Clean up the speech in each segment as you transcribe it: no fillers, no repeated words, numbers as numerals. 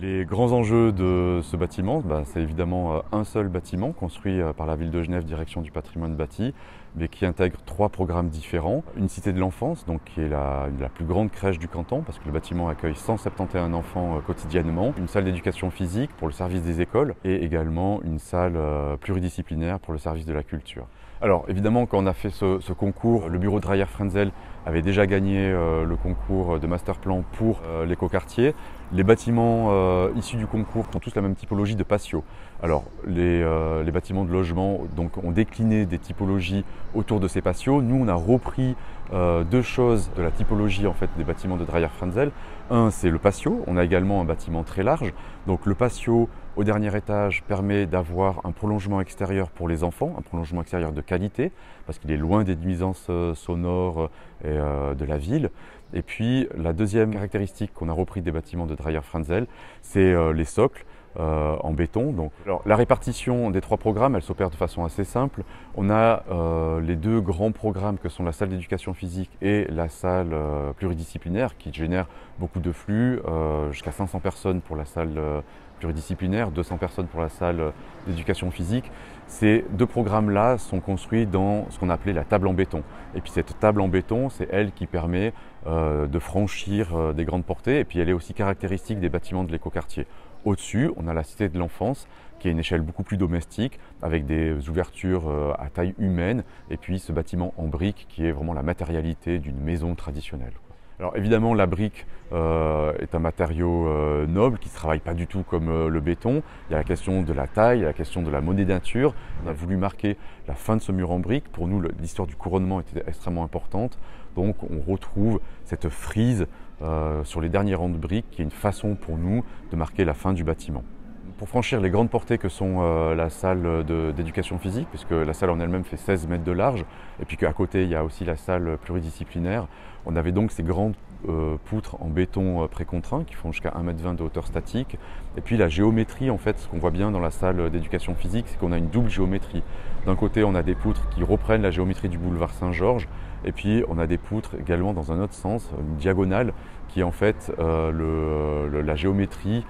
Les grands enjeux de ce bâtiment, c'est évidemment un seul bâtiment construit par la ville de Genève, direction du patrimoine bâti, mais qui intègre 3 programmes différents. Une cité de l'enfance, donc qui est la plus grande crèche du canton, parce que le bâtiment accueille 171 enfants quotidiennement. Une salle d'éducation physique pour le service des écoles et également une salle pluridisciplinaire pour le service de la culture. Alors évidemment, quand on a fait ce concours, le bureau Dreyer Frenzel avait déjà gagné le concours de master plan pour l'écoquartier. Les bâtiments issus du concours ont tous la même typologie de patio. Alors les bâtiments de logement donc, ont décliné des typologies autour de ces patios. Nous on a repris 2 choses de la typologie en fait, des bâtiments de Dreyer Frenzel. Un, c'est le patio. On a également un bâtiment très large. Donc le patio au dernier étage permet d'avoir un prolongement extérieur pour les enfants, un prolongement extérieur de qualité, parce qu'il est loin des nuisances sonores et de la ville. Et puis la deuxième caractéristique qu'on a repris des bâtiments de Dreyer Frenzel, c'est les socles. En béton. Donc, alors, la répartition des 3 programmes, elle s'opère de façon assez simple. On a les 2 grands programmes que sont la salle d'éducation physique et la salle pluridisciplinaire qui génèrent beaucoup de flux, jusqu'à 500 personnes pour la salle pluridisciplinaire, 200 personnes pour la salle d'éducation physique. Ces 2 programmes-là sont construits dans ce qu'on appelait la table en béton. Et puis cette table en béton, c'est elle qui permet de franchir des grandes portées et puis elle est aussi caractéristique des bâtiments de l'écoquartier. Au-dessus, on a la cité de l'enfance qui est une échelle beaucoup plus domestique avec des ouvertures à taille humaine et puis ce bâtiment en briques qui est vraiment la matérialité d'une maison traditionnelle. Alors évidemment, la brique est un matériau noble qui ne se travaille pas du tout comme le béton. Il y a la question de la taille, il y a la question de la modénature. On a voulu marquer la fin de ce mur en brique. Pour nous, l'histoire du couronnement était extrêmement importante. Donc on retrouve cette frise sur les derniers rangs de briques qui est une façon pour nous de marquer la fin du bâtiment. Pour franchir les grandes portées que sont la salle d'éducation physique, puisque la salle en elle-même fait 16 mètres de large, et puis qu'à côté il y a aussi la salle pluridisciplinaire, on avait donc ces grandes poutres en béton précontraint qui font jusqu'à 1,20 m de hauteur statique. Et puis la géométrie, en fait, ce qu'on voit bien dans la salle d'éducation physique, c'est qu'on a une double géométrie. D'un côté, on a des poutres qui reprennent la géométrie du boulevard Saint-Georges, et puis on a des poutres également dans un autre sens, une diagonale, qui est en fait la géométrie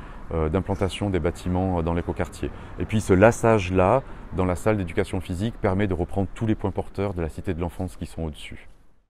d'implantation des bâtiments dans l'écoquartier. Et puis ce lassage-là, dans la salle d'éducation physique, permet de reprendre tous les points porteurs de la cité de l'enfance qui sont au-dessus.